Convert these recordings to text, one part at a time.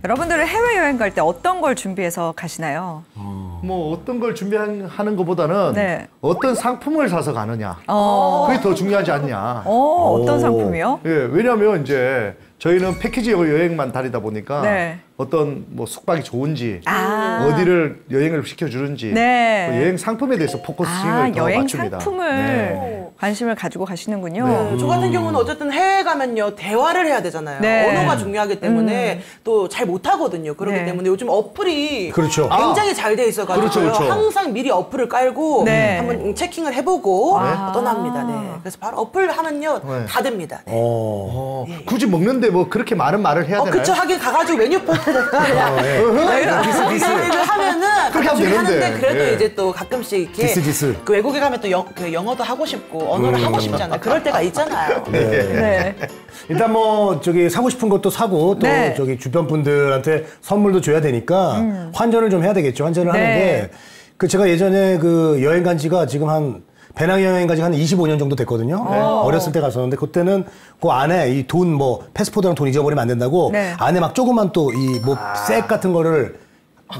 여러분들은 해외여행 갈 때 어떤 걸 준비해서 가시나요? 뭐 어떤 걸 준비하는 것보다는 네. 어떤 상품을 사서 가느냐. 그게 더 중요하지 않냐. 어떤 상품이요? 예, 왜냐하면 이제 저희는 패키지 여행만 다니다 보니까 네. 어떤 뭐 숙박이 좋은지 어디를 여행을 시켜주는지 네. 그 여행 상품에 대해서 포커싱을 더 여행 맞춥니다. 상품을 네. 관심을 가지고 가시는군요. 네. 저 같은 경우는 어쨌든 해외 가면요 대화를 해야 되잖아요. 네. 언어가 중요하기 때문에 또 잘 못하거든요. 그렇기 네. 때문에 요즘 어플이 그렇죠. 굉장히 잘 돼 있어가지고 그렇죠. 항상 미리 어플을 깔고 네. 한번 체킹을 해보고 떠납니다. 네. 그래서 바로 어플 하면요 네. 다 됩니다. 네. 굳이 먹는데 뭐 그렇게 많은 말을 해야 되나요? 그쵸. 하긴 가가지고 메뉴판에다가 그냥 디스. 하면은 그렇게 하면 하는데 되는데. 그래도 예. 이제 또 가끔씩 이렇게 디스. 그 외국에 가면 또 그 영어도 하고 싶고 언어를 하고 싶잖아요. 그럴 때가 있잖아요. 네. 일단 뭐 저기 사고 싶은 것도 사고 또 네. 저기 주변 분들한테 선물도 줘야 되니까 환전을 좀 해야 되겠죠. 환전을 네. 하는데 그 제가 예전에 그 여행 간 지가 지금 한 배낭여행 간 지가 한 25년 정도 됐거든요. 어렸을 때 갔었는데 그때는 그 안에 이 돈 뭐 패스포드랑 돈 잊어버리면 안 된다고 네. 안에 막 조그만 또 이 뭐 색 같은 거를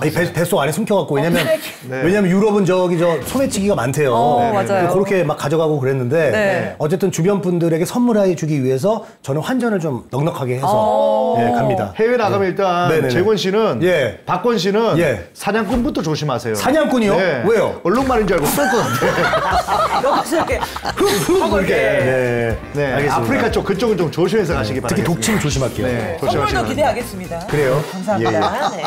이 뱃속 안에 숨겨갖고 왜냐면 유럽은 저기 저 소매치기가 많대요. 맞아요. 그렇게 막 가져가고 그랬는데 네. 어쨌든 주변 분들에게 선물해 주기 위해서 저는 환전을 좀 넉넉하게 해서 예, 갑니다. 해외 나가면 일단 네네네. 재권 씨는 예. 박권 씨는 예. 사냥꾼부터 조심하세요. 사냥꾼이요? 네. 왜요? 얼룩말인 줄 알고 쏠 것 같아. 여기서 이렇게 하고 이렇게 네, 네, 알겠습니다. 아프리카 쪽 그쪽은 좀 조심해서 가시기 특히 바랍니다. 독침 조심할게요. 네, 선물도 조심하시기 기대하겠습니다. 그래요? 감사합니다. 네.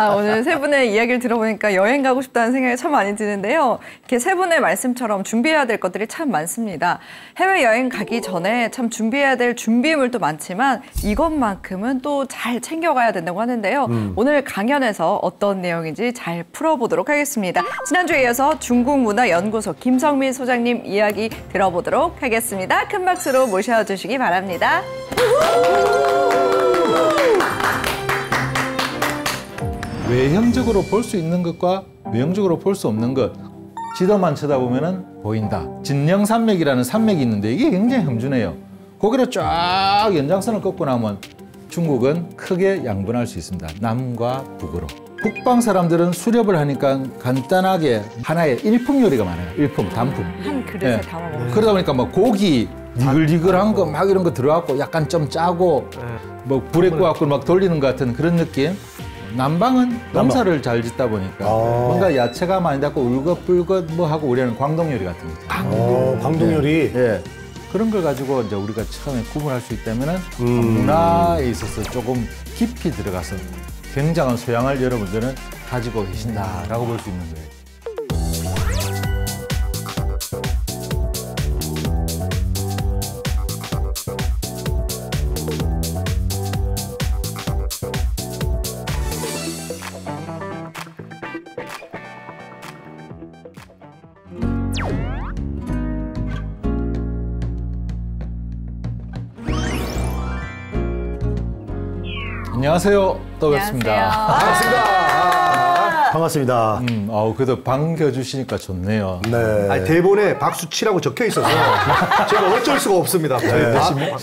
오늘 세 분의 이야기를 들어보니까 여행 가고 싶다는 생각이 참 많이 드는데요. 이렇게 세 분의 말씀처럼 준비해야 될 것들이 참 많습니다. 해외여행 가기 전에 참 준비해야 될 준비물도 많지만 이것만큼은 또 잘 챙겨가야 된다고 하는데요. 오늘 강연에서 어떤 내용인지 잘 풀어보도록 하겠습니다. 지난주에 이어서 중국문화연구소 김성민 소장님 이야기 들어보도록 하겠습니다. 큰 박수로 모셔주시기 바랍니다. 외형적으로 볼 수 있는 것과 외형적으로 볼 수 없는 것 지도만 쳐다보면 보인다. 진령산맥이라는 산맥이 있는데 이게 굉장히 험준해요. 거기를 쫙 연장선을 꺾고 나면 중국은 크게 양분할 수 있습니다. 남과 북으로. 북방 사람들은 수렵을 하니까 간단하게 하나의 일품 요리가 많아요. 일품, 단품. 한 그릇에 담아 먹는 그러다 보니까 뭐 고기 니글니글한 거 막 이런 거 들어갔고 약간 좀 짜고 뭐 불에 구워갖고 막 돌리는 것 같은 그런 느낌. 남방은 농사를 잘 짓다 보니까 뭔가 야채가 많이 닿고 울긋불긋 뭐 하고 우리는 광동 요리 같은 거. 광동 요리. 예. 그런 걸 가지고 이제 우리가 처음에 구분할 수 있다면은 문화에 있어서 조금 깊이 들어가서 굉장한 소양을 여러분들은 가지고 계신다라고 볼 수 있는 거예요. 안녕하세요. 또 뵙습니다. 반갑습니다. 그래도 반겨주시니까 좋네요. 네. 아니, 대본에 박수 치라고 적혀 있어서 제가 어쩔 수가 없습니다.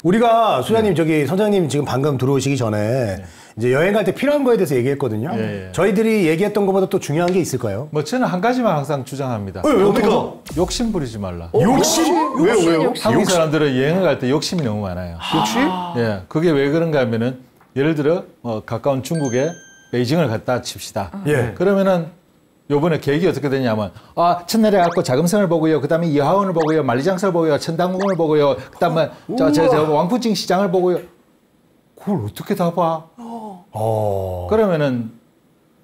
우리가 소장님 저기 선장님 지금 방금 들어오시기 전에 이제 여행 갈 때 필요한 거에 대해서 얘기했거든요. 예. 저희들이 얘기했던 것보다 또 중요한 게 있을까요? 뭐 저는 한 가지만 항상 주장합니다. 뭡니까? 욕심 부리지 말라. 욕심? 왜요? 한국 사람들은 여행을 갈 때 욕심이 너무 많아요. 역시? 예, 그게 왜 그런가 하면은 예를 들어 가까운 중국에 베이징을 갔다 칩시다. 예. 그러면은 요번에 계획이 어떻게 되냐면 첫날에 갖고 자금성을 보고요. 그다음에 이하원을 보고요. 만리장성을 보고요. 천당궁을 보고요. 그다음에 저 왕푸징 시장을 보고요. 그걸 어떻게 다 봐? 그러면은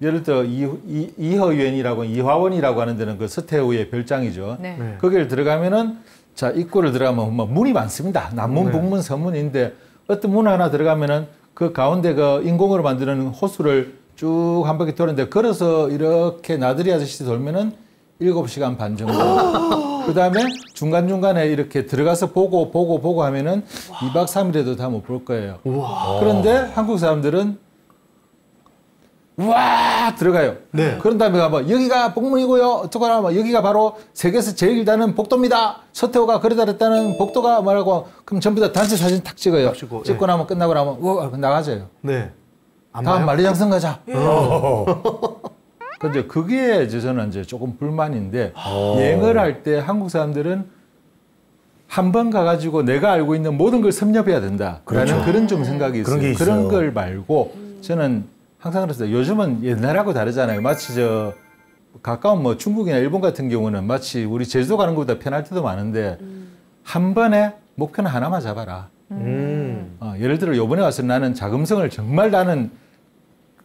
예를 들어 이허園이라고 이화원이라고 하는 데는 그 서태후의 별장이죠. 네. 거기를 들어가면은 자 입구를 들어가면 뭐 문이 많습니다. 남문, 북문, 서문인데 어떤 문 하나 들어가면은 그 가운데 그 인공으로 만드는 호수를 쭉 한 바퀴 도는데 걸어서 이렇게 나들이 하듯이 돌면은 7시간 반 정도. 그 다음에 중간중간에 이렇게 들어가서 보고 하면은 2박 3일에도 다 못 볼 거예요. 그런데 한국 사람들은 와 들어가요. 네. 그런 다음에 가면 여기가 복문이고요. 어떡하나 뭐 여기가 바로 세계에서 제일 길다는 복도입니다. 서태후가 그러다 그랬다는 복도가 뭐라고 그럼 전부 다 단체 사진 탁 찍어요. 찍고 나면 끝나고 나면 나가져요. 네. 다음 만리장성 가자. 근데 그게 저는 이제 조금 불만인데 여행을 할 때 한국 사람들은 한 번 가가지고 내가 알고 있는 모든 걸 섭렵해야 된다라는 그렇죠. 그런 좀 생각이 있어요. 그런 게 있어요. 그런 걸 말고 저는 항상 그랬어요. 요즘은 옛날하고 다르잖아요. 마치 가까운 뭐 중국이나 일본 같은 경우는 마치 우리 제주도 가는 것보다 편할 때도 많은데 한 번에 목표는 하나만 잡아라. 예를 들어 요번에 와서 나는 자금성을 정말 나는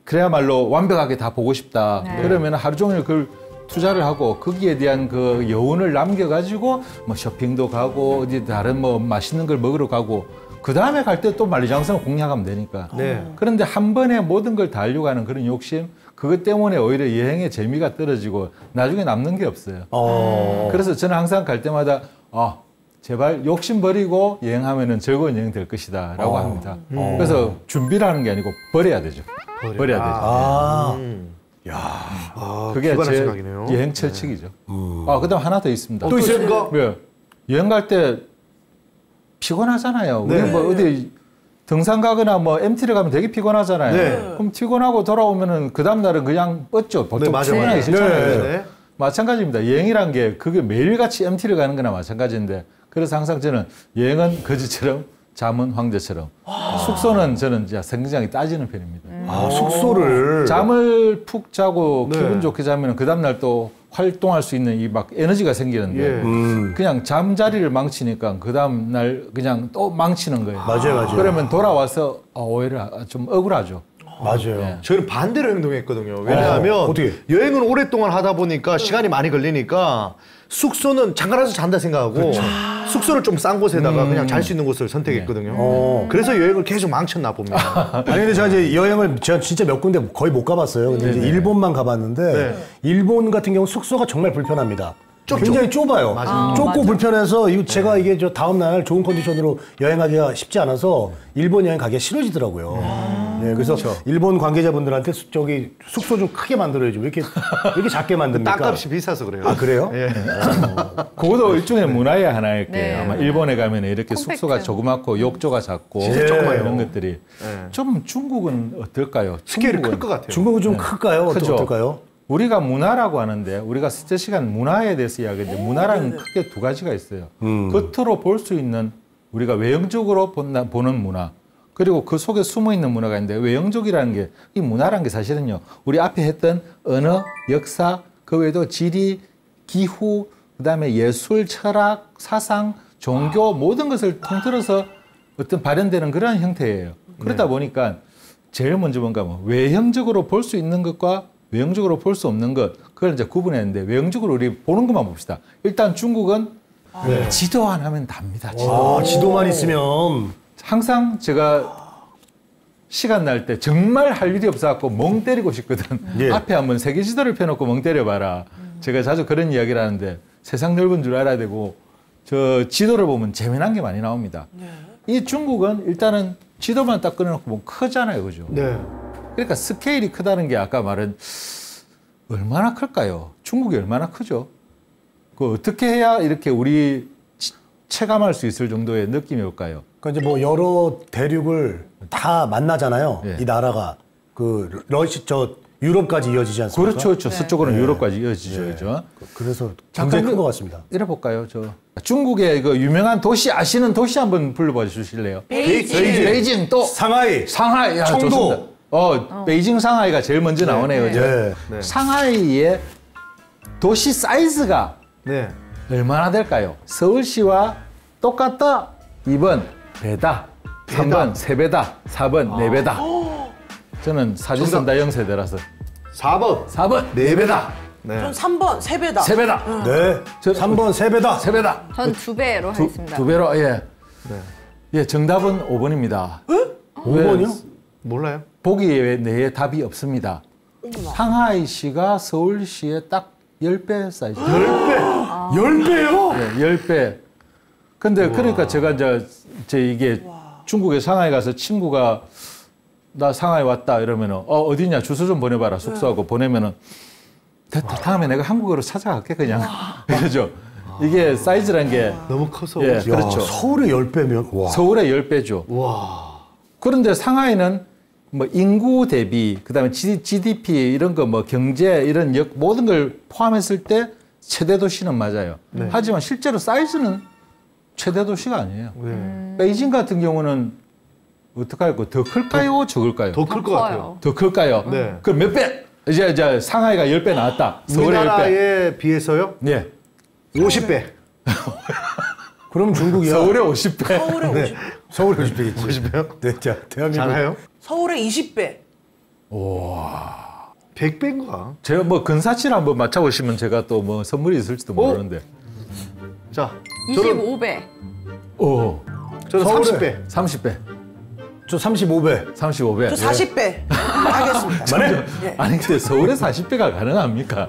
그래야말로 완벽하게 다 보고 싶다. 그러면 하루 종일 그걸 투자를 하고 거기에 대한 그 여운을 남겨가지고 뭐 쇼핑도 가고 어디 다른 뭐 맛있는 걸 먹으러 가고 그 다음에 갈 때 또 만리장성을 공략하면 되니까. 네. 그런데 한 번에 모든 걸 다 하려고 하는 그런 욕심, 그것 때문에 오히려 여행의 재미가 떨어지고 나중에 남는 게 없어요. 그래서 저는 항상 갈 때마다 제발 욕심 버리고 여행하면은 즐거운 여행 될 것이다 라고 합니다. 그래서 준비라는 게 아니고 버려야 되죠. 버려야 되죠. 그게 기발한 제 생각이네요. 여행 철칙이죠. 그다음 하나 더 있습니다. 또 있습니까? 왜? 여행 갈 때 피곤하잖아요. 우리 뭐 어디 등산 가거나 뭐 MT를 가면 되게 피곤하잖아요. 네. 그럼 피곤하고 돌아오면은 그 다음 날은 그냥 뻗죠. 보통 맞아요. 출근하기 싫잖아요. 네. 그죠? 네. 마찬가지입니다. 여행이란 게 그게 매일같이 MT를 가는 거나 마찬가지인데 그래서 항상 저는 여행은 거지처럼 잠은 황제처럼 숙소는 저는 이제 굉장히 따지는 편입니다. 숙소를. 잠을 푹 자고 네. 기분 좋게 자면 그 다음날 또 활동할 수 있는 이 막 에너지가 생기는데 예. 그냥 잠자리를 망치니까 그 다음날 그냥 또 망치는 거예요. 맞아요. 그러면 돌아와서 오히려 좀 억울하죠. 맞아요. 저희는 반대로 행동했거든요. 왜냐하면 어떻게? 여행은 오랫동안 하다 보니까 시간이 많이 걸리니까 숙소는 잠깐 와서 잔다 생각하고 숙소를 좀 싼 곳에다가 그냥 잘 수 있는 곳을 선택했거든요. 그래서 여행을 계속 망쳤나 봅니다. 아니 근데 제가 이제 여행을 제가 진짜 몇 군데 거의 못 가봤어요. 근데 이제 일본만 가봤는데 네. 일본 같은 경우 숙소가 정말 불편합니다. 굉장히 좁아요. 좁고 불편해서 제가 이게 저 다음 날 좋은 컨디션으로 여행하기가 쉽지 않아서 일본 여행 가기가 싫어지더라고요. 네, 그래서 일본 관계자분들한테 저기 숙소 좀 크게 만들어야지 왜 이렇게 작게 만듭니까? 땅값이 비싸서 그래요. 아 그래요? 예. 그것도 일종의 문화의 하나일 거예요. 네. 아마 일본에 가면 이렇게 컴팩트. 숙소가 조그맣고 욕조가 작고 조그마해요. 이런 것들이 좀 중국은 어떨까요? 스케일이 중국은 클 것 같아요. 중국은 좀 클까요? 크죠. 어떨까요? 우리가 문화라고 하는데 우리가 스테 시간 문화에 대해서 이야기하는데 문화라는 크게 두 가지가 있어요. 겉으로 볼 수 있는 우리가 외형적으로 보는 문화 그리고 그 속에 숨어 있는 문화가 있는데 외형적이라는 게 이 문화라는 게 사실은요. 우리 앞에 했던 언어, 역사, 그 외에도 지리, 기후, 그다음에 예술, 철학, 사상, 종교 모든 것을 통틀어서 어떤 발현되는 그런 형태예요. 그러다 보니까 제일 먼저 뭔가 외형적으로 볼 수 있는 것과 외형적으로 볼 수 없는 것 그걸 이제 구분했는데 외형적으로 우리 보는 것만 봅시다. 일단 중국은 지도 안 하면 답니다. 지도만 있으면 항상 제가 시간 날 때 정말 할 일이 없어갖고 멍 때리고 싶거든. 예. 앞에 한번 세계 지도를 펴놓고 멍 때려봐라. 제가 자주 그런 이야기를 하는데 세상 넓은 줄 알아야 되고 저 지도를 보면 재미난 게 많이 나옵니다. 이 중국은 일단은 지도만 딱 꺼내놓고 보면 크잖아요. 그죠? 네. 그러니까 스케일이 크다는 게 아까 말한 얼마나 클까요? 중국이 얼마나 크죠? 그 어떻게 해야 이렇게 우리 체감할 수 있을 정도의 느낌이 올까요? 그러니까 이제 뭐 여러 대륙을 다 만나잖아요. 예. 이 나라가 그 유럽까지 이어지지 않습니까? 그렇죠, 그렇죠. 서쪽으로는 유럽까지 이어지죠, 그죠? 그래서 굉장히 큰 것 같습니다. 이래 볼까요? 중국의 그 유명한 도시 아시는 도시 한번 불러봐 주실래요? 베이징 또 상하이, 상하이, 청도. 좋습니다. 베이징, 상하이가 제일 먼저 나오네요, 그죠? 네. 네. 상하이의 도시 사이즈가 네. 얼마나 될까요? 서울시와 똑같다. 2번 배다. 3번 3배다. 4번 4배다. 저는 사지선다 영세대라서 4번. 4번 4배다. 네. 전 3번 3배다. 3배다. 네. 3번 3배다. 3배다. 전 2배로 하겠습니다. 두 배로 예. 예, 정답은 5번입니다. 5번이요? 몰라요? 보기 내에 답이 없습니다. 상하이시가 서울시의 딱 10배 사이즈. 10배. 10배요? 예, 10배. 근데 그러니까 제가 이제 이게 중국에 상하이 가서 친구가 나 상하이 왔다 이러면은 어디냐 주소 좀 보내봐라 숙소하고 보내면은 됐다 다음에 내가 한국으로 찾아갈게 그냥 그죠. 이게 사이즈란 게 너무 커서. 예, 야, 그렇죠. 서울의 10배면 와. 서울의 10배죠. 와. 그런데 상하이는 뭐 인구 대비 그다음에 GDP 이런 거 뭐 경제 이런 모든 걸 포함했을 때 최대 도시는 맞아요. 하지만 실제로 사이즈는 최대 도시가 아니에요. 베이징 같은 경우는 어떻게 할까요? 더 클까요? 적을까요? 더 클 것 같아요. 더 클까요? 네. 그럼 몇 배? 이제 상하이가 10배 나왔다. 서울의 10배. 우리나라에 비해서요? 네. 50배. 그럼 중국이야. 서울의 50배. 서울의 네. 50. 서울 50배겠지. 50배요? 네, 자, 대한민국. 잘해요? 서울의 20배. 100배인가? 제가 뭐 근사치를 한번 맞춰보시면 제가 또 뭐 선물이 있을지도 모르는데. 자, 저는 25배. 오, 저는 서울에. 30배. 30배. 저 35배. 35배. 저 40배 하겠습니다. 예. 아니 근데 서울에 40배가 가능합니까?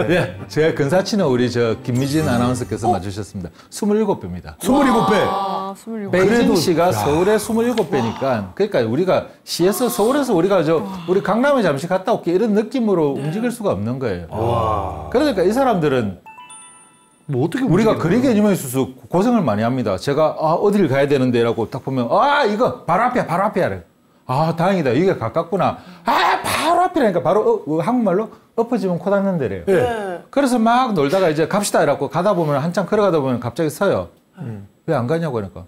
네. 제가 근사치는 우리 저 김미진 아나운서께서 맞추셨습니다. 27배입니다. 27배. 아, 27배. 베이징시가 서울의 27배니까 그러니까 우리가 시에서 서울에서 우리가 우리 강남에 잠시 갔다 올게 이런 느낌으로 움직일 수가 없는 거예요. 그러니까 이 사람들은 뭐 어떻게 우리가 거리 개념에 있어서 고생을 많이 합니다. 제가 어디를 가야 되는데라고 딱 보면 이거 바로 앞이야 바로 앞이야. 다행이다 이게 가깝구나. 바로 앞이라니까 바로 한국말로 엎어지면 코 닿는 데래요. 네. 그래서 막 놀다가 이제 갑시다 이라고 가다 보면 한참 걸어가다 보면 갑자기 서요. 왜 안 가냐고 하니까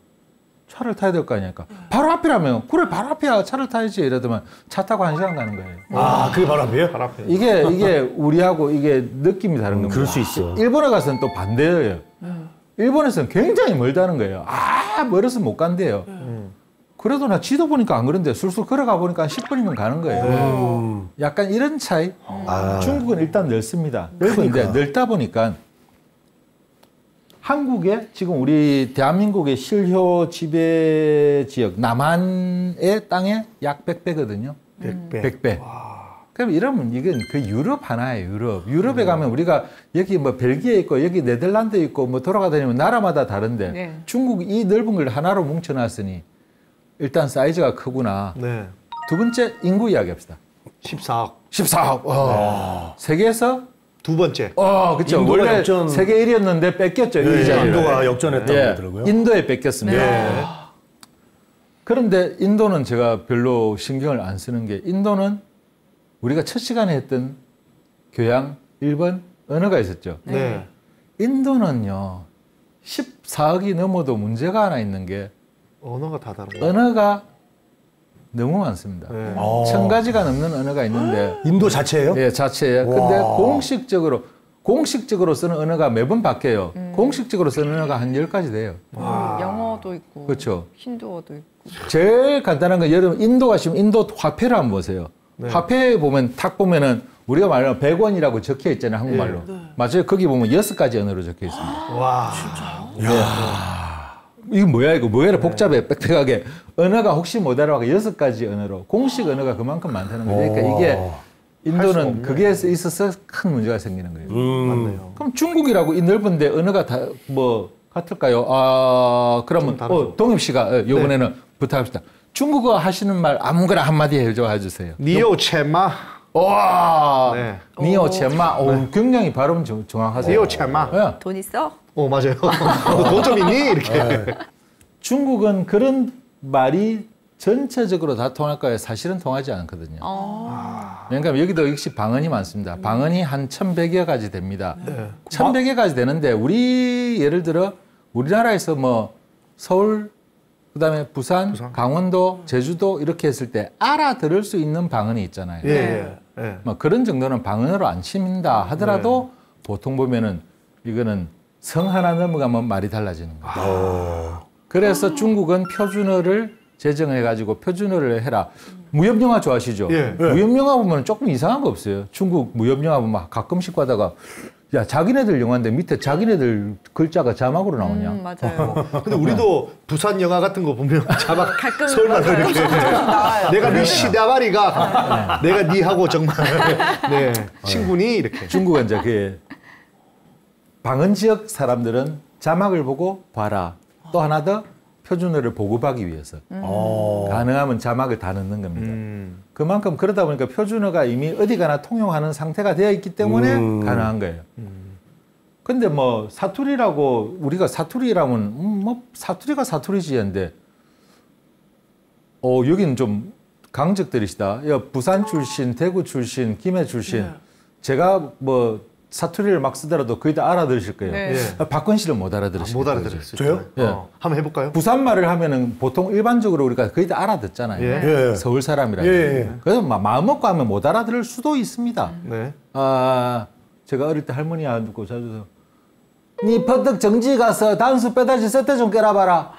차를 타야 될 거 아니니까 바로 앞이라면 그래 바로 앞이야 차를 타야지 이러더만 차 타고 1시간 가는 거예요. 그게 바로 앞이에요? 바로 앞에. 이게 우리하고 이게 느낌이 다른 겁니다. 그럴 수 있어. 일본에 가서는 또 반대예요. 일본에서는 굉장히 멀다는 거예요. 멀어서 못 간대요. 그래도 나 지도 보니까 안 그런데 술술 걸어가 보니까 한 10분이면 가는 거예요. 약간 이런 차이. 중국은 일단 넓습니다. 넓은데 그러니까. 넓다 보니까 한국에 지금 우리 대한민국의 실효 지배 지역 남한의 땅에 약 100배거든요. 100배. 100배. 그럼 이러면 이건 그 유럽 하나예요, 유럽. 유럽에 가면 우리가 여기 뭐 벨기에 있고 여기 네덜란드 있고 뭐 돌아가다니면 나라마다 다른데 네. 중국 이 넓은 걸 하나로 뭉쳐놨으니 일단 사이즈가 크구나. 네. 두 번째 인구 이야기합시다. 14억. 14억. 세계에서 두 번째. 그렇죠. 인도가 원래 역전- 세계 1위였는데 뺏겼죠. 이 자리를. 인도가 역전했다고 예, 그러더라고요. 인도에 뺏겼습니다. 네. 그런데 인도는 제가 별로 신경을 안 쓰는 게 인도는 우리가 첫 시간에 했던 교양 1번 언어가 있었죠. 네. 인도는요. 14억이 넘어도 문제가 하나 있는 게 언어가 다 다른 거. 언어가 너무 많습니다. 네. 1000가지가 넘는 언어가 있는데 인도 자체예요? 예, 자체에. 근데 공식적으로 쓰는 언어가 매번 바뀌어요. 공식적으로 쓰는 언어가 한 10가지 돼요. 영어도 있고. 그렇죠. 힌두어도 있고. 제일 간단한 건 여러분 인도 가시면 인도 화폐를 한번 보세요. 네. 화폐 보면 탁 보면은 우리가 말하는 100원이라고 적혀 있잖아요. 한국말로. 맞아요. 거기 보면 6가지 언어로 적혀 있습니다. 와. 이게 뭐야 이거 뭐야 복잡해 빽빽하게 언어가 혹시 못 알아봐가 6가지 언어로 공식 언어가 그만큼 많다는 거예요. 그러니까 이게 할수 인도는 없네. 그게 있어서 큰 문제가 생기는 거예요. 맞네요. 그럼 중국이라고 이 넓은데 언어가 다 뭐 같을까요? 그러면 좀 다르죠. 동엽 씨가 이번에는 부탁합시다. 중국어 하시는 말 아무거나 한마디 해줘 주세요. 니오 체마. 와, 네. 니오 첸마, 굉장히 발음 정확하세요. 니오 체마. 예. 돈 있어? 맞아요. 돈 좀 있니? 이렇게. 중국은 그런 말이 전체적으로 다 통할까요? 사실은 통하지 않거든요. 왜냐하면 여기도 역시 방언이 많습니다. 방언이 한 1100여 가지 됩니다. 네. 1100여 가지 되는데 우리 예를 들어 우리나라에서 뭐 서울 그다음에 부산, 강원도, 제주도 이렇게 했을 때 알아들을 수 있는 방언이 있잖아요. 예. 예. 뭐 그런 정도는 방언으로 안 칩니다 하더라도 보통 보면은 이거는 성 하나 넘어가면 말이 달라지는 거예요. 그래서 중국은 표준어를 제정해가지고 표준어를 해라. 무협영화 좋아하시죠? 예. 무협영화 보면 조금 이상한 거 없어요. 중국 무협영화 보면 가끔씩 가다가 야 자기네들 영화인데 밑에 자기네들 글자가 자막으로 나오냐? 맞아요. 근데 우리도 부산 영화 같은 거 보면 자막 가끔 설마서 이렇게 나와요. 내가 네 시다바리가 내가 니하고 정말 네 친구니 이렇게. 중국은 이제 그 방언 지역 사람들은 자막을 보고 봐라. 또 하나 더 표준어를 보급하기 위해서 가능하면 자막을 다 넣는 겁니다. 그만큼 그러다 보니까 표준어가 이미 어디 가나 통용하는 상태가 되어 있기 때문에 가능한 거예요. 근데 뭐 사투리라고 우리가 사투리라면 뭐 사투리가 사투리지 했는데 여기는 좀 강적들이시다. 부산 출신, 대구 출신, 김해 출신. 제가 뭐 사투리를 막 쓰더라도 거의 다 알아들으실 거예요. 네. 박건 씨를 못 알아들으실 못 거예요. 알아들었어요. 저요? 예. 한번 해볼까요? 부산 말을 하면은 보통 일반적으로 우리가 거의 다 알아듣잖아요. 예. 예. 서울 사람이라. 예. 그래서 마음 먹고 하면 못 알아들을 수도 있습니다. 네. 제가 어릴 때 할머니 안 듣고 자주 니 퍼뜩 정지 가서 단수 빼다지 세대 좀 깨라봐라.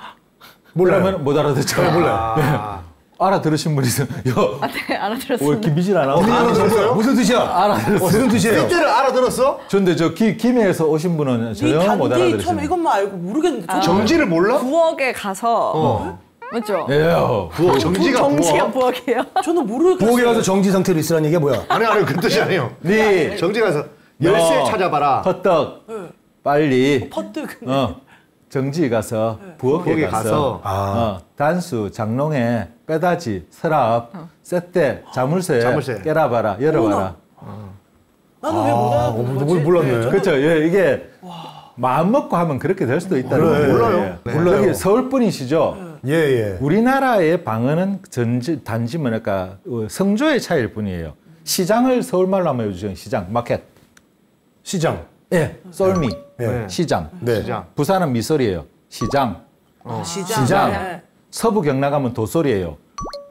그러면 못 알아듣죠. 몰라요. 알아들으신 분 있어요. 네, 알아들었습니다. 김비진 안 하고. 알아들었어요? 무슨 뜻이야? 알아들었어요. 무슨 뜻이에요? 숫자를 알아들었어? 근데 저 김해에서 오신 분은 이 전혀 못 단디 처음 알아들으시네요. 이것만 알고 모르겠는데. 저는 정지를 몰라? 부엌에 가서 맞죠? 예. 부엌, 정지가 정지가 부엌. 부엌이에요. 저는 모르겠어요. 부엌에 가서 정지 상태로 있으라는 얘기가 뭐야? 아니, 그 뜻이 아니에요. 네. 정지 가서 열쇠 너 찾아봐라. 퍼떡 빨리 퍼뜩. 정지 가서 부엌에 부엌에 가서 단수, 장롱에 빼다지, 서랍, 쇳대, 자물쇠 깨라봐라, 열어봐라. 나는 왜 못 알아듣는 거지? 몰랐네. 저는 그렇죠. 예, 이게 마음 먹고 하면 그렇게 될 수도 있다는 거예요. 몰라요. 예. 몰라요. 여기 서울 분이시죠? 예. 우리나라의 방언은 단지 뭐랄까 성조의 차이일 뿐이에요. 시장을 서울말로 한번 해주세요. 시장, 마켓. 시장. 예, 썰미. 네. 시장. 네. 시장. 부산은 미소리예요. 시장. 시장. 시장. 네. 서부 경남 가면 도소리예요.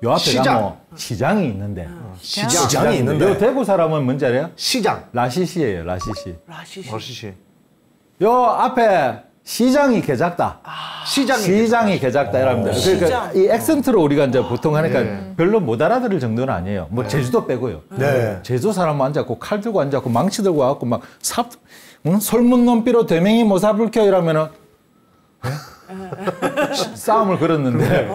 요 앞에 시장. 가면 시장이 있는데. 시장이 있는데. 요 대구 사람은 뭔지 알아요? 시장. 라시시예요. 라시시. 라시시. 러시시. 요 앞에 시장이 개작다. 시장이 개작다 이랍니다. 그러니까 시장. 이 액센트로 우리가 이제 보통 하니까 네. 별로 못 알아들을 정도는 아니에요. 뭐 제주도 빼고요. 네. 제주 사람 앉았고 칼 들고 앉았고 망치 들고 와갖고 막 솔문놈비로 되맹이 모사불켜 이러면은 싸움을 걸었는데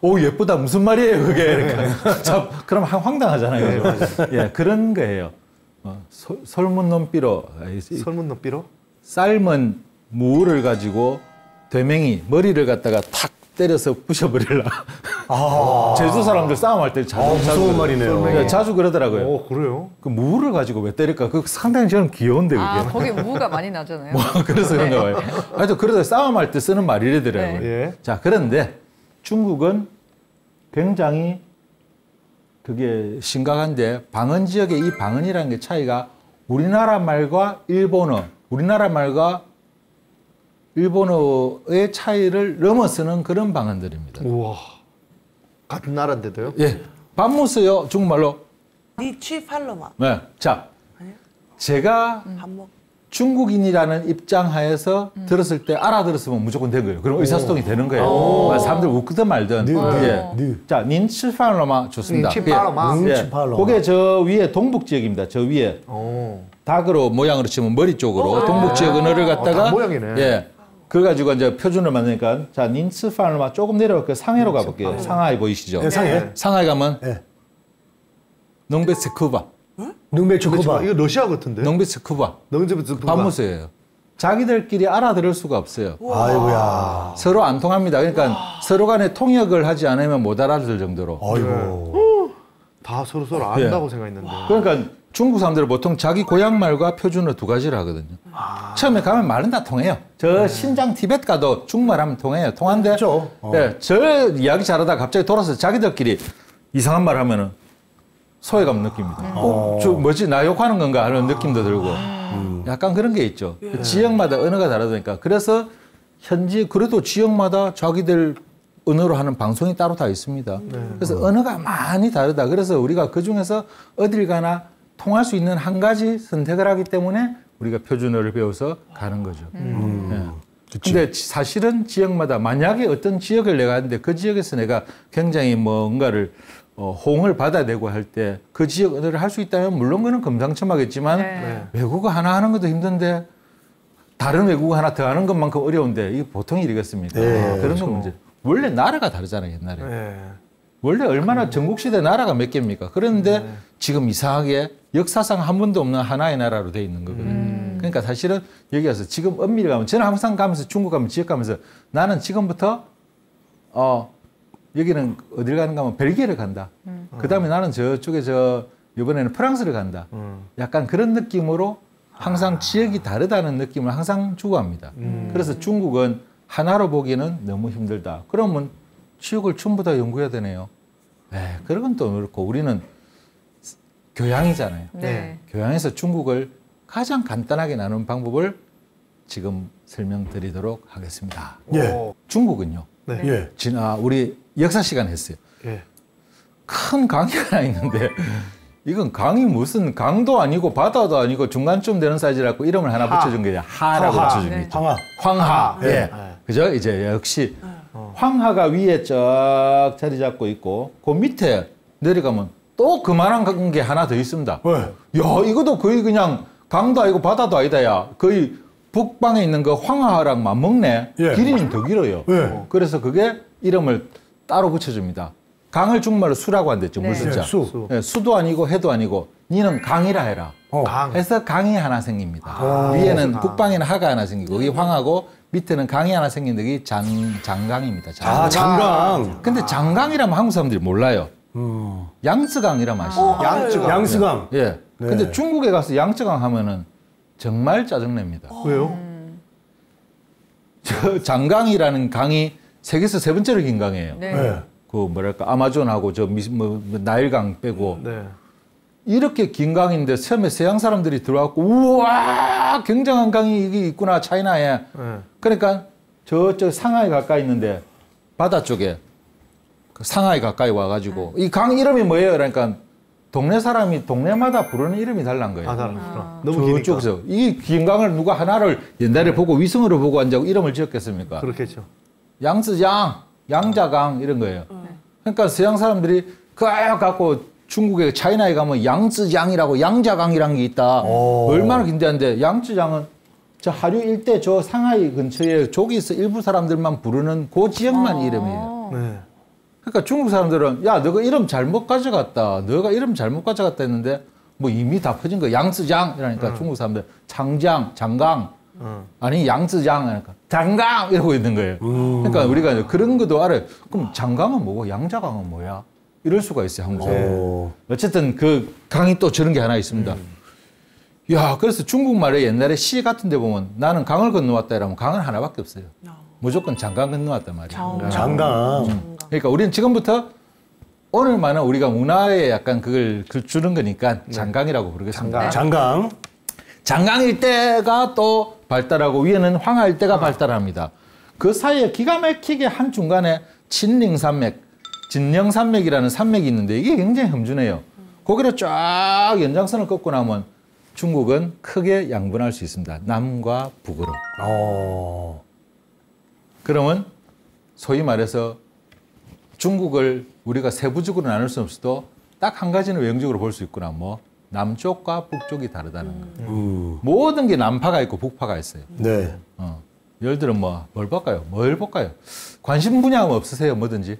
오 예쁘다 무슨 말이에요 그게 그러니까 참 그럼 황당하잖아요. 예 그런 거예요. 솔문놈비로 설문노 삐로? 삶은 무를 가지고 되맹이 머리를 갖다가 탁 때려서 부셔버리려. 제주 사람들 싸움할 때 자주 무서운 말이네요. 예, 자주 그러더라고요. 오, 그래요? 그 무를 가지고 왜 때릴까? 그 상당히 저는 귀여운데 그게. 아, 거기 무가 많이 나잖아요. 그래서 그런가 봐요. 하여튼 그러다 싸움할 때 쓰는 말이래더라고요. 네. 예. 자, 그런데 중국은 굉장히 그게 심각한데 방언 지역의 이 방언이라는 게 차이가 우리나라 말과 우리나라 말과 일본어의 차이를 넘어서는 그런 방언들입니다. 우와. 같은 나라인데도요? 예. 밥 먹어요, 중국말로. 니취 팔로마. 네. 자, 제가 밥 먹. 중국인이라는 입장 하에서 들었을 때 알아들었으면 무조건 된 거예요. 그럼 의사소통이 되는 거예요. 사람들 웃거든 말든. 예. 자, 닌치팔로마 좋습니다. 닌치팔로마. 예. 닌치팔로마. 그게 저 위에 동북 지역입니다. 저 위에. 닭으로 모양으로 치면 머리 쪽으로 동북 지역 언어를 갖다가 닭 모양이네. 예. 그래 가지고 이제 표준을 만드니까 자, 닌치팔로마 조금 내려갈게요. 상해로 가 볼게요. 상하이 보이시죠? 네, 상해. 상하이 가면 네. 농베스쿠바. 능벨초코바. 이거 러시아 같은데? 농베스쿠바. 반무서예요. 자기들끼리 알아들을 수가 없어요. 아이고야. 서로 안 통합니다. 그러니까 서로 간에 통역을 하지 않으면 못 알아들 정도로. 아이고. 다 서로 안다고 생각했는데. 그러니까 중국 사람들은 보통 자기 고향 말과 표준어 두 가지를 하거든요. 처음에 가면 말은 다 통해요. 저 신장 티베트 가도 중국말 하면 통해요. 통한데 그렇죠. 예, 저 이야기 잘하다가 갑자기 돌아서 자기들끼리 이상한 말 하면은 소외감 느낍니다. 저 뭐지 나 욕하는 건가 하는 느낌도 들고 약간 그런 게 있죠. 지역마다 언어가 다르니까 그래서 현지 그래도 지역마다 자기들 언어로 하는 방송이 따로 다 있습니다. 그래서 언어가 많이 다르다. 그래서 우리가 그 중에서 어딜 가나 통할 수 있는 한 가지 선택을 하기 때문에 우리가 표준어를 배워서 가는 거죠. 근데 사실은 지역마다 만약에 어떤 지역을 내가 하는데 그 지역에서 내가 굉장히 뭔가를 호응을 받아내고 할 때 그 지역 언어를 할 수 있다면 물론 그는 금상첨화겠지만 외국어 하나 하는 것도 힘든데 다른 외국어 하나 더 하는 것만큼 어려운데 이게 보통 일이겠습니까? 그런 건 문제. 원래 나라가 다르잖아요, 옛날에. 원래 얼마나 전국시대 나라가 몇 개입니까? 그런데 지금 이상하게 역사상 한 번도 없는 하나의 나라로 돼 있는 거거든요. 그러니까 사실은 여기 와서 지금 엄밀히 가면 저는 항상 가면서 중국 가면 지역 가면서 나는 지금부터 여기는 어딜 가는가 하면 벨기에를 간다. 그다음에 나는 저쪽에 이번에는 프랑스를 간다. 약간 그런 느낌으로 항상 지역이 다르다는 느낌을 항상 주고 합니다. 그래서 중국은 하나로 보기에는 너무 힘들다. 그러면 지역을 전부 다 연구해야 되네요. 그런 건 또 그렇고 우리는 교양이잖아요. 네. 교양에서 중국을 가장 간단하게 나누는 방법을 지금 설명드리도록 하겠습니다. 예. 중국은요. 네. 예. 우리 역사 시간 했어요. 예. 큰 강이 하나 있는데 이건 강이 무슨 강도 아니고 바다도 아니고 중간쯤 되는 사이즈라고 이름을 하나 붙여준 게 하라고 붙여준 게 있죠. 황하. 황하. 예. 네. 그죠? 이제 역시 황하가 위에 쫙 자리 잡고 있고 그 밑에 내려가면 또 그만한 게 하나 더 있습니다. 왜? 야, 이것도 거의 그냥 강도 아니고 바다도 아니다, 야. 거의 북방에 있는 그 황하랑 맞먹네. 예. 길이는 더 길어요. 예. 그래서 그게 이름을 따로 붙여줍니다. 강을 중국말로 수라고 한댔죠, 네. 물숫자. 예, 수. 예, 수도 아니고 해도 아니고 니는 강이라 해라. 강. 해서 강이 하나 생깁니다. 위에는 북방에는 하가 하나 생기고 여기 황하고 밑에는 강이 하나 생기는데 이게 장강입니다. 아, 장강. 근데 장강이라면 한국 사람들이 몰라요. 양쯔강이라면 아시죠? 양쯔강. 양스강. 예. 네. 근데 중국에 가서 양쯔강 하면은 정말 짜증냅니다. 왜요? 저 장강이라는 강이 세계에서 세 번째로 긴 강이에요. 네. 네. 그 뭐랄까 아마존하고 저 나일강 빼고 네. 이렇게 긴 강인데 처음에 서양 사람들이 들어왔고 우와 굉장한 강이 이게 있구나 차이나에. 네. 그러니까 저쪽 상하이 가까이 있는데 바다 쪽에 그 상하이 가까이 와가지고 이 강 이름이 뭐예요? 그러니까 동네 사람이 동네마다 부르는 이름이 달란 거예요. 다르구나. 너무 기니까. 저쪽에서 이 긴 강을 누가 하나를 옛날에 보고 위성으로 보고 앉아고 이름을 지었겠습니까? 그렇겠죠. 양쯔장, 양자강 이런 거예요. 그러니까 서양 사람들이 그거 갖고 중국에 차이나에 가면 양쯔장이라고 양자강이라는 게 있다. 얼마나 긴데한데 양쯔장은 저 하류 일대 저 상하이 근처에 저기서 일부 사람들만 부르는 그 지역만 이름이에요. 네. 그러니까 중국 사람들은 야 너가 이름 잘못 가져갔다. 너가 이름 잘못 가져갔다 했는데 뭐 이미 다 퍼진 거야. 양쯔장 이러니까 중국 사람들 장장, 장강 아니 양쯔장 하니까 장강 이러고 있는 거예요. 그러니까 우리가 그런 것도 알아요. 그럼 장강은 뭐고 양자강은 뭐야? 이럴 수가 있어요 한국에. 어쨌든 그 강이 또 저런 게 하나 있습니다. 야 그래서 중국말에 옛날에 시 같은 데 보면 나는 강을 건너왔다 이러면 강은 하나밖에 없어요. 무조건 장강 건너왔단 말이에요. 장강. 그러니까 우리는 지금부터 오늘만은 우리가 문화에 약간 그걸 주는 거니까 장강이라고 부르겠습니다. 장강. 장강 일대가 또 발달하고 위에는 황하 일대가 발달합니다. 그 사이에 기가 막히게 한 중간에 진링산맥, 진령산맥이라는 산맥이 있는데 이게 굉장히 험준해요. 거기를 쫙 연장선을 꺾고 나면 중국은 크게 양분할 수 있습니다. 남과 북으로. 그러면 소위 말해서 중국을 우리가 세부적으로 나눌 수 없어도 딱 한 가지는 외형적으로 볼 수 있구나. 뭐 남쪽과 북쪽이 다르다는 거예요. 모든 게 남파가 있고 북파가 있어요. 네. 예를 들어 뭘 볼까요? 뭘 볼까요? 관심 분야 없으세요? 뭐든지.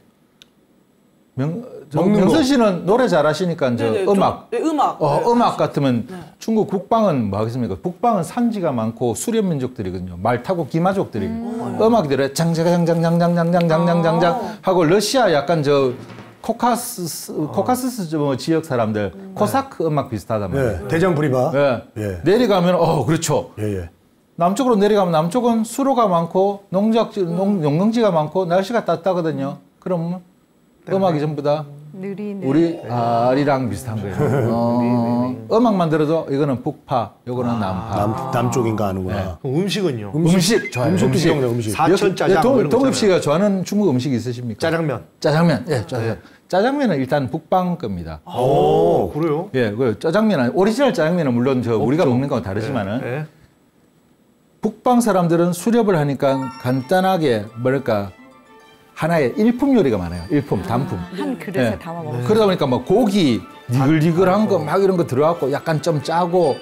명선 씨는 노래 잘하시니까 네네, 음악. 네, 음악. 음악 같으면 중국 북방은 뭐 하겠습니까? 북방은 산지가 많고 수렵 민족들이거든요. 말 타고 기마족들이. 음악이 들어요. 장장장장장장장장장장 하고 러시아 약간 저 코카스스 뭐 지역 사람들 코사크 음악 비슷하단 말이에요. 네. 대장 부리바. 예. 예. 내려가면 그렇죠. 예, 예. 남쪽으로 내려가면 남쪽은 수로가 많고 농경지가 많고 날씨가 따뜻하거든요. 그럼 음악이 전부 다 느리네. 우리 아리랑 비슷한 거예요. 음악만 들어도 이거는 북파, 이거는 남파. 남쪽인가 하는구나. 음식은요? 음식 좋아요. 음식도 기억나, 음식. 사천 짜장. 뭐 이런 거 동엽 있잖아요. 씨가 좋아하는 중국 음식 있으십니까? 짜장면. 짜장면. 예, 짜장면. 짜장면은 일단 북방 겁니다. 오, 그래요? 예, 그 짜장면은 오리지널 짜장면은 물론 우리가 먹는 거와 다르지만은 네. 북방 사람들은 수렵을 하니까 간단하게 뭐랄까 하나의 일품 요리가 많아요. 일품, 단품. 한 그릇에 예. 담아 먹는 그러다 보니까 뭐 고기 니글니글한 거 막 이런 거 들어갔고 약간 좀 짜고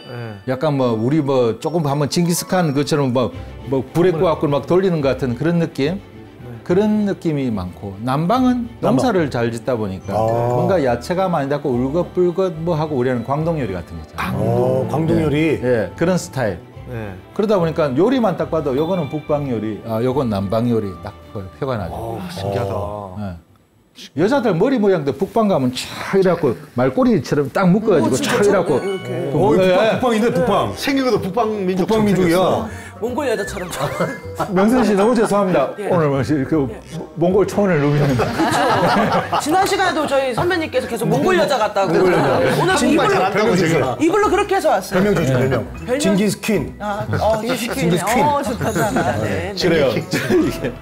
약간 뭐 우리 뭐 조금 한번 징기스칸 것처럼 뭐 불에 구워갖고 막 돌리는 것 같은 그런 느낌. 그런 느낌이 많고 남방은 농사를 잘 짓다 보니까 뭔가 야채가 많이 닿고 울긋불긋 뭐 하고 우리는 광동 요리 같은 거 있잖아요. 광동 요리. 예, 그런 스타일. 네. 그러다 보니까 요리만 딱 봐도 요거는 북방 요리, 요건 남방 요리 딱 표가 나죠. 신기하다. 예. 여자들 머리 모양도 북방 가면 촥 이래갖고 말꼬리처럼 딱 묶어가지고 촥 이래갖고. 북방인데 북방. 생긴 것도 북방 민족. 북방 민족이야. 몽골 여자처럼. 명선 씨 너무 죄송합니다. 예. 오늘 몽골 초원을 누비는. 지난 시간에도 저희 선배님께서 계속 몽골 여자 같다고. 오늘 정말 잘한다고 지금. 이불로 그렇게 해서 왔어요. 별명 주죠, 별명. 징기스 퀸. 징기스 퀸. 좋다잖아. 네. 그래요.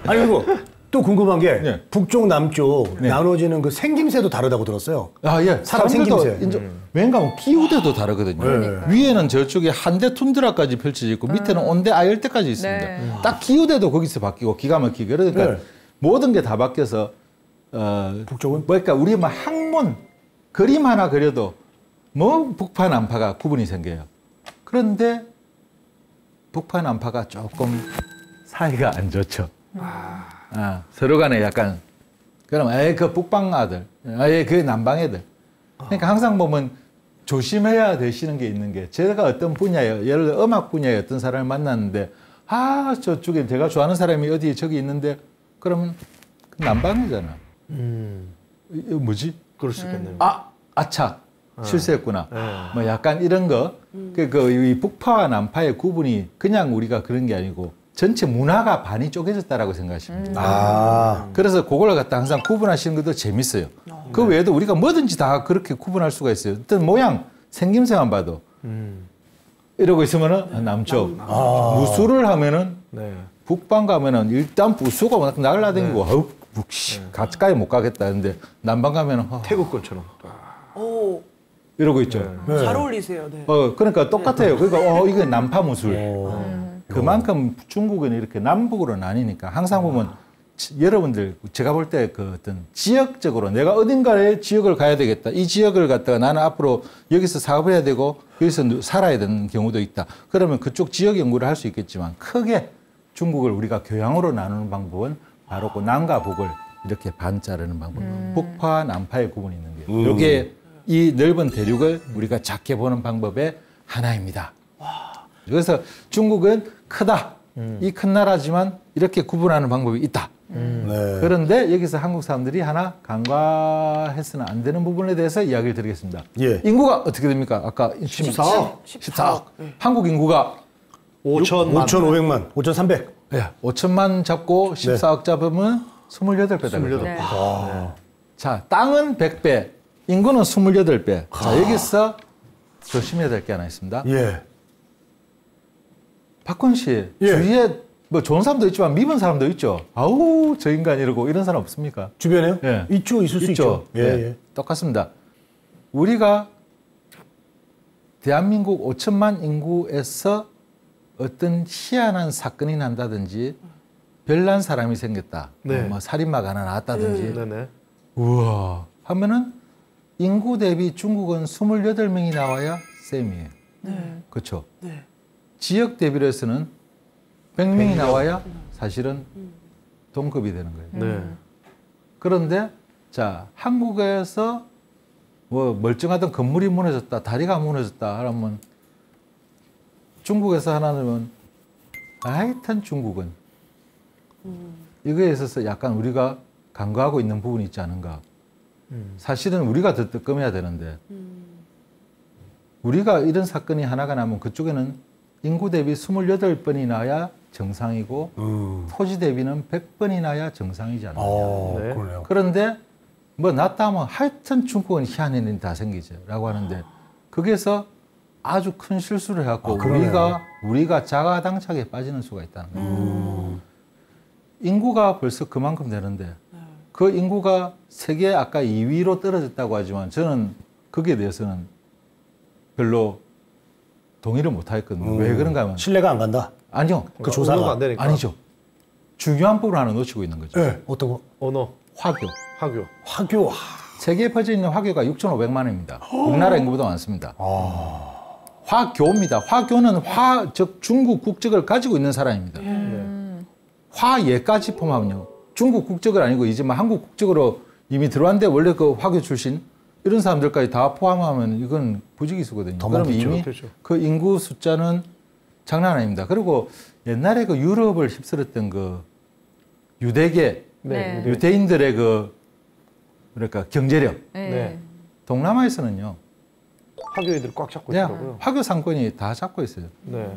아니, 그리고 또 궁금한 게 네. 북쪽, 남쪽 네. 나눠지는 그 생김새도 다르다고 들었어요. 아, 예. 사람 사람들도 생김새. 왠가 하면 기후대도 다르거든요. 그러니까. 위에는 저쪽에 한대 툰드라까지 펼쳐져 있고 밑에는 온대 아열대까지 있습니다. 네. 딱 기후대도 거기서 바뀌고 기가 막히게. 그러니까 네. 모든 게 다 바뀌어서 북쪽은? 뭐랄까 우리 뭐 항문 그림 하나 그려도 뭐 북파 남파가 구분이 생겨요. 그런데 북파 남파가 조금 사이가 안 좋죠. 서로 간에 약간 그럼 그 북방 아들, 그 남방 애들. 그러니까 항상 보면 조심해야 되시는 게 있는 게 제가 어떤 분야에 예를 들어 음악 분야에 어떤 사람을 만났는데 저쪽에 제가 좋아하는 사람이 어디 저기 있는데 그러면 남방이잖아. 이거 뭐지? 그럴 수 있겠네요. 아차 실수했구나. 뭐 약간 이런 거. 이 북파와 남파의 구분이 그냥 우리가 그런 게 아니고 전체 문화가 반이 쪼개졌다라고 생각하시면 돼요. 그래서 그걸 갖다 항상 구분하시는 것도 재밌어요. 그 외에도 우리가 뭐든지 다 그렇게 구분할 수가 있어요. 어떤 모양, 생김새만 봐도 이러고 있으면은 남쪽, 무술을 하면은 네. 북방 가면은 일단 부수가 막 날라다니고 아우 가까이 못 가겠다. 근데 남방 가면은 태국 것처럼. 오, 이러고 있죠. 잘 어울리세요. 네. 그러니까 똑같아요. 그러니까 이게 남파 무술. 그만큼 중국은 이렇게 남북으로 나뉘니까 항상 보면 여러분들 제가 볼 때 그 어떤 지역적으로 내가 어딘가에 지역을 가야 되겠다. 이 지역을 갖다가 나는 앞으로 여기서 사업을 해야 되고 여기서 살아야 되는 경우도 있다. 그러면 그쪽 지역 연구를 할 수 있겠지만 크게 중국을 우리가 교양으로 나누는 방법은 바로 그 남과 북을 이렇게 반 자르는 방법. 북파 남파의 구분이 있는 게 이게 이 넓은 대륙을 우리가 작게 보는 방법의 하나입니다. 그래서 중국은 크다. 이 큰 나라지만 이렇게 구분하는 방법이 있다. 네. 그런데 여기서 한국 사람들이 하나 간과해서는 안 되는 부분에 대해서 이야기를 드리겠습니다. 예. 인구가 어떻게 됩니까? 아까 14억. 14억. 한국 인구가 5천만. 5,500만, 5,300. 5천만 잡고 14억 잡으면 28배다. 28배. 네. 자, 땅은 100배, 인구는 28배. 자, 여기서 조심해야 될 게 하나 있습니다. 예. 박건 씨, 예. 주위에 뭐 좋은 사람도 있지만 미운 사람도 있죠. 아우, 저 인간 이러고 이런 사람 없습니까? 주변에요? 예. 있죠, 있을 수 있죠. 예, 네, 예. 똑같습니다. 우리가 대한민국 5천만 인구에서 어떤 희한한 사건이 난다든지 별난 사람이 생겼다. 네. 뭐 살인마가 하나 나왔다든지. 네네. 우와 하면은 인구 대비 중국은 28명이 나와야 쌤이에요. 그렇죠. 네. 지역 대비로 해서는 100명이 나와야 사실은 동급이 되는 거예요. 네. 그런데 자 한국에서 뭐 멀쩡하던 건물이 무너졌다, 다리가 무너졌다 하면 중국에서 하나는 하여튼 중국은 이거에 있어서 약간 우리가 간과하고 있는 부분이 있지 않은가. 사실은 우리가 더 뜨끔해야 되는데 우리가 이런 사건이 하나가 나면 그쪽에는 인구 대비 28번이 나야 정상이고 토지 대비는 100번이 나야 정상이지 않나요? 네. 그러네요. 그런데 뭐 낫다 하면 하여튼 중국은 희한한 일이 다 생기죠 라고 하는데 거기에서 아주 큰 실수를 해갖고 우리가 자가당착에 빠지는 수가 있다는 거예요. 인구가 벌써 그만큼 되는데 그 인구가 세계 아까 2위로 떨어졌다고 하지만 저는 거기에 대해서는 별로 동의를 못 하겠거든요. 왜 그런가 하면 신뢰가 안 간다. 아니요. 그 조사가 안 되니까. 아니죠. 중요한 부분을 하나 놓치고 있는 거죠. 예. 어떤 거? 언어. 화교. 화교. 화교. 세계에 퍼져 있는 화교가 6,500만 원입니다. 우리나라 인구보다 많습니다. 화교입니다. 화교는 즉 중국 국적을 가지고 있는 사람입니다. 화예까지 포함하면요. 중국 국적은 아니고 이제 막 한국 국적으로 이미 들어왔는데 원래 그 화교 출신 이런 사람들까지 다 포함하면 이건 부지기수거든요. 그럼 이미 그렇죠. 그 인구 숫자는 장난 아닙니다. 그리고 옛날에 그 유럽을 휩쓸었던 그 유대계, 네. 유대인들의 그 그러니까 경제력. 네. 동남아에서는요. 화교 애들 꽉 잡고 그냥 있더라고요. 화교 상권이 다 잡고 있어요. 네.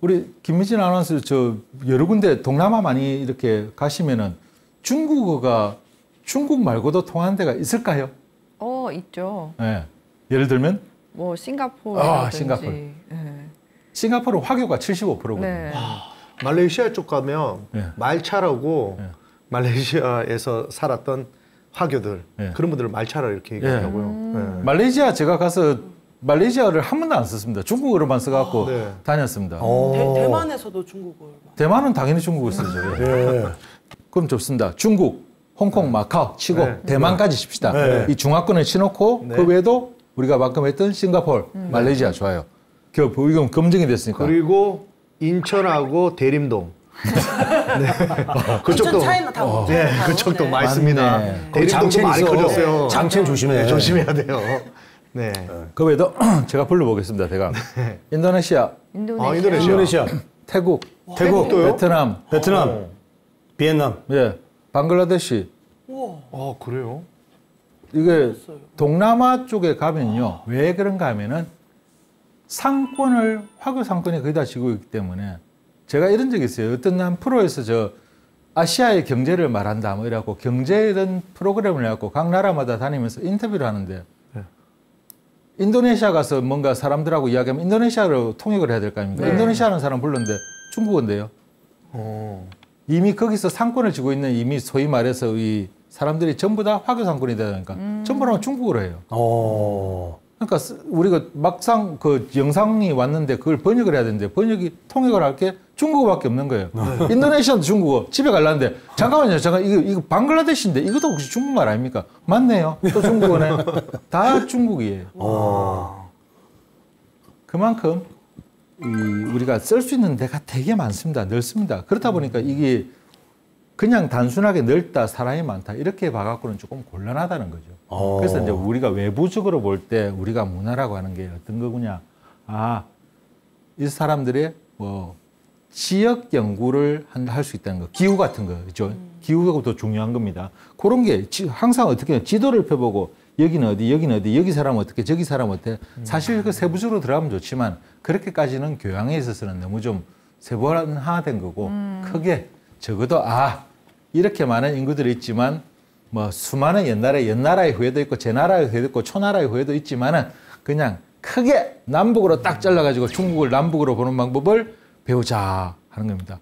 우리 김미진 아나운서 저 여러 군데 동남아 많이 이렇게 가시면은 중국어가 중국 말고도 통하는 데가 있을까요? 있죠. 네. 예를 들면 뭐 싱가포르라든지. 싱가포르. 네. 싱가포르 화교가 75%거든요. 네. 말레이시아 쪽 가면 네. 말차라고 네. 말레이시아에서 살았던 화교들 네. 그런 분들을 말차라 이렇게 얘기하더라고요. 네. 말레이시아 제가 가서 말레이시아를 한 번도 안 썼습니다. 중국어로만 써갖고 네. 다녔습니다. 대만에서도 중국어를. 대만은 당연히 중국어 쓰죠. 예. 그럼 좋습니다. 중국, 홍콩, 마카오 치고 네. 대만까지 칩시다. 네. 이 중화권을 치놓고 네. 그 외에도 우리가 방금 했던 싱가포르, 말레이시아 좋아요. 이건 검증이 됐으니까. 그리고 인천하고 대림동. 네. 그쪽도 차이나타운. 네, 그쪽도 많습니다. 맞네. 대림동도 많이 커졌어요. 장첸 조심해. 네, 조심해야 돼요. 네. 그 외에도 제가 불러보겠습니다. 대강. 인도네시아, 인도네시아. 태국, 태국도요? 베트남, 비엔남. 예, 방글라데시. 그래요? 이게 동남아 쪽에 가면요. 왜 그런가 하면은 상권을 화교 상권이 거의 다 쥐고 있기 때문에 제가 이런 적이 있어요. 어떤 한 프로에서 저 아시아의 경제를 말한다 뭐 이래갖고 경제 이런 프로그램을 해갖고 각 나라마다 다니면서 인터뷰를 하는데 인도네시아 가서 뭔가 사람들하고 이야기하면 인도네시아로 통역을 해야 될 거 아닙니까? 인도네시아라는 사람 불렀는데 중국어인데요. 이미 거기서 상권을 쥐고 있는 이미 소위 말해서 이 사람들이 전부 다 화교 상권이 되다 보니까 전부 다 중국어로 해요. 그러니까 우리가 막상 그 영상이 왔는데 그걸 번역을 해야 되는데 통역을 할 게 중국어밖에 없는 거예요. 인도네시아도 중국어. 집에 가려는데 잠깐만요. 이거 방글라데시인데 이것도 혹시 중국말 아닙니까? 맞네요. 또 중국어네. 다 중국이에요. 그만큼 우리가 쓸 수 있는 데가 되게 많습니다. 넓습니다. 그렇다 보니까 이게 그냥 단순하게 넓다, 사람이 많다 이렇게 봐갖고는 조금 곤란하다는 거죠. 그래서 이제 우리가 외부적으로 볼 때 우리가 문화라고 하는 게 어떤 거구냐. 이 사람들의 뭐 지역 연구를 할 수 있다는 거, 기후 같은 거, 그죠? 기후가 더 중요한 겁니다. 그런 게 항상 어떻게 지도를 펴보고 여기는 어디, 여기는 어디, 여기 사람 어떻게, 저기 사람 어떻게. 사실 그 세부적으로 들어가면 좋지만 그렇게까지는 교양에 있어서는 너무 좀 세분화된 거고 크게 적어도 이렇게 많은 인구들이 있지만 뭐 수많은 옛나라의 후예도 있고 제나라의 후예도 있고 초나라의 후예도 있지만은 그냥 크게 남북으로 딱 잘라가지고 중국을 남북으로 보는 방법을 배우자 하는 겁니다.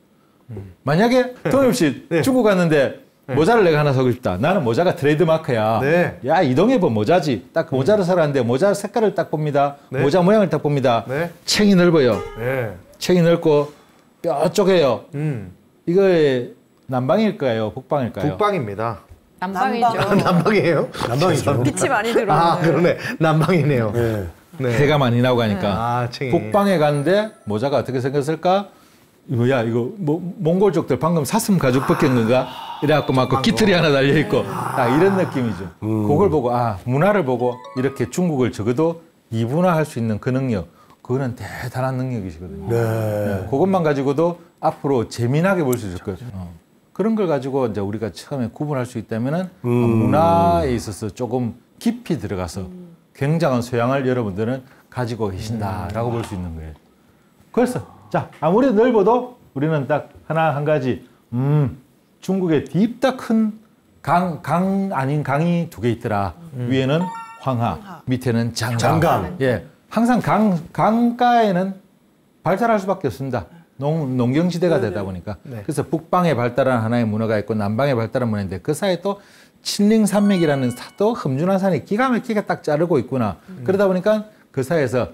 만약에 동엽 씨 중국 갔는데 모자를 내가 하나 사고 싶다. 나는 모자가 트레이드 마크야. 네. 야, 이동해 봐 모자지. 딱 모자를 사라는데 모자 색깔을 딱 봅니다. 모자 모양을 딱 봅니다. 챙이 넓어요. 챙이 넓고 뾰족해요. 이거에 남방일까요? 북방일까요? 북방입니다. 남방이죠. 남방이에요? 남방이죠. 빛이 많이 들어오는. 그러네. 남방이네요. 네. 해가 많이 나오고 하니까 챙이. 북방에 갔는데 모자가 어떻게 생겼을까? 이거 뭐 몽골족들 방금 사슴 가죽 벗긴 건가? 이래갖고 막 그 깃털이 하나 달려 있고 딱 이런 느낌이죠. 그걸 보고 문화를 보고 이렇게 중국을 적어도 이분화할 수 있는 그 능력, 그거는 대단한 능력이시거든요. 네. 그것만 가지고도 앞으로 재미나게 볼 수 있을 거죠. 그런 걸 가지고 이제 우리가 처음에 구분할 수 있다면은 문화에 있어서 조금 깊이 들어가서 굉장한 소양을 여러분들은 가지고 계신다라고 볼 수 있는 거예요. 그래서 자 아무리 넓어도 우리는 딱 한 가지 중국에 딥다 큰 강 아닌 강이 두 개 있더라. 위에는 황하, 밑에는 장강. 예, 항상 강가에는 발달할 수밖에 없습니다. 농경지대가 되다 보니까. 그래서 북방에 발달한 하나의 문화가 있고 남방에 발달한 문화인데 그 사이에 또 칠링산맥이라는 또 험준한 산이 기가 막히게 딱 자르고 있구나. 그러다 보니까 그 사이에서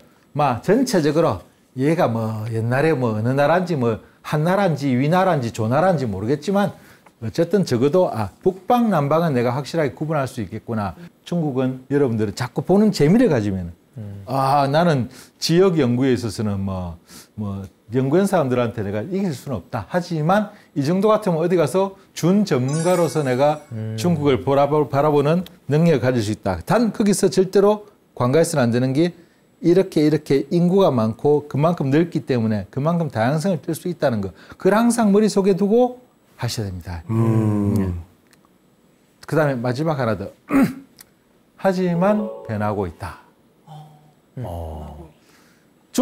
전체적으로 얘가 뭐 옛날에 뭐 어느 나라인지 뭐 한나라인지 위나라인지 조나라인지 모르겠지만 어쨌든 적어도 북방 남방은 내가 확실하게 구분할 수 있겠구나. 중국은 여러분들은 자꾸 보는 재미를 가지면 나는 지역 연구에 있어서는 뭐 연구원 사람들한테 내가 이길 수는 없다. 하지만 이 정도 같으면 어디 가서 준 전문가로서 내가 중국을 바라보는 능력을 가질 수 있다. 단 거기서 절대로 관가해서는 안 되는 게 이렇게 인구가 많고 그만큼 넓기 때문에 그만큼 다양성을 뜰 수 있다는 거. 그걸 항상 머릿속에 두고 하셔야 됩니다. 그 다음에 마지막 하나 더. 하지만 변하고 있다.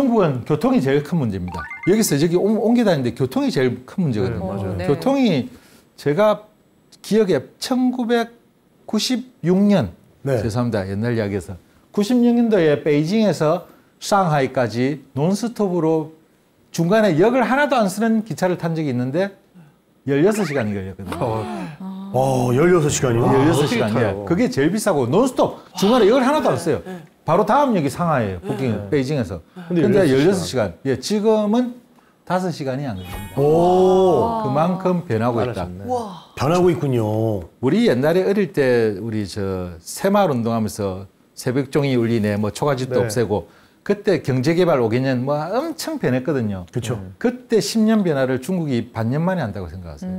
중국은 교통이 제일 큰 문제입니다. 여기서 저기 옮겨 다니는데 교통이 제일 큰 문제거든요. 맞아요. 네. 교통이 제가 기억에 1996년 네. 죄송합니다. 옛날 이야기에서 96년도에 베이징에서 상하이까지 논스톱으로 중간에 역을 하나도 안 쓰는 기차를 탄 적이 있는데 16시간이 걸렸거든요. 16시간이요? 16시간. 예. 그게 제일 비싸고 논스톱 중간에 역을 하나도 안 써요. 바로 다음 역이 상하이에요. 북경 베이징에서. 근데 16시간. 예, 지금은 5시간이 안 걸립니다. 오, 그만큼 변하고 있다. 변하고 있군요. 우리 옛날에 어릴 때 우리 새마을 운동하면서 새벽종이 울리네, 뭐 초가집도 네. 없애고 그때 경제개발 5개년 뭐 엄청 변했거든요. 그렇죠. 그때 10년 변화를 중국이 반년 만에 한다고 생각하세요.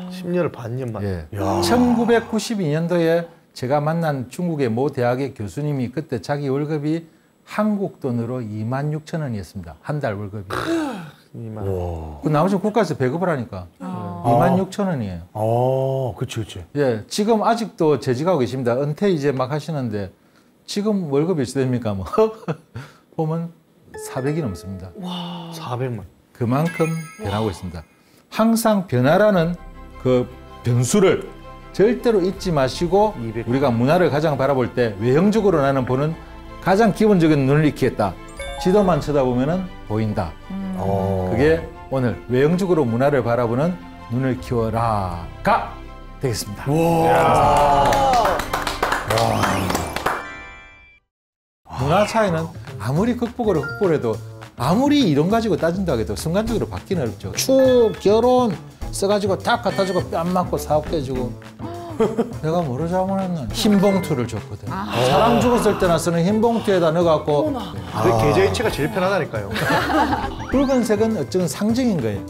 10년을 반년 만에. 예. 1992년도에 제가 만난 중국의 모 대학의 교수님이 그때 자기 월급이 한국 돈으로 26,000원이었습니다. 한 달 월급이. 그 나머지 국가에서 배급을 하니까 26,000원이에요. 그렇지. 예, 지금 아직도 재직하고 계십니다. 은퇴 이제 막 하시는데 지금 월급이 어찌 됩니까? 뭐 보면 400이 넘습니다. 400만. 그만큼 변하고 있습니다. 항상 변화라는 그 변수를 절대로 잊지 마시고 200. 우리가 문화를 가장 바라볼 때 외형적으로 나는 보는 가장 기본적인 눈을 익히겠다. 지도만 쳐다보면은 보인다. 그게 오늘 외형적으로 문화를 바라보는 눈을 키워라가 되겠습니다. 문화 차이는 아무리 극복을 해도 아무리 이론 가지고 따진다고 해도 순간적으로 바뀌는 어렵죠. 추, 결혼 써가지고 딱 갖다 주고 뺨 맞고 사업 깨지고 내가 뭐를 잘못했나 흰 봉투를 줬거든. 사람 죽었을 때나 쓰는 흰 봉투에다 넣어갖고 그 계좌이체가 제일 편하다니까요. 붉은색은 어쩌면 상징인 거예요.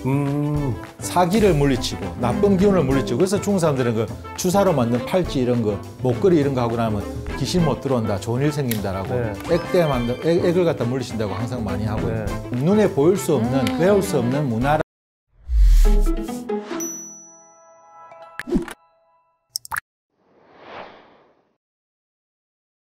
사기를 물리치고 나쁜 기운을 물리치고 그래서 중국 사람들은 그 주사로 만든 팔찌 이런 거 목걸이 이런 거 하고 나면 귀신 못 들어온다 좋은 일 생긴다라고 네. 액대 만든 액을 갖다 물리친다고 항상 많이 하고요. 네. 눈에 보일 수 없는 배울 수 없는 문화라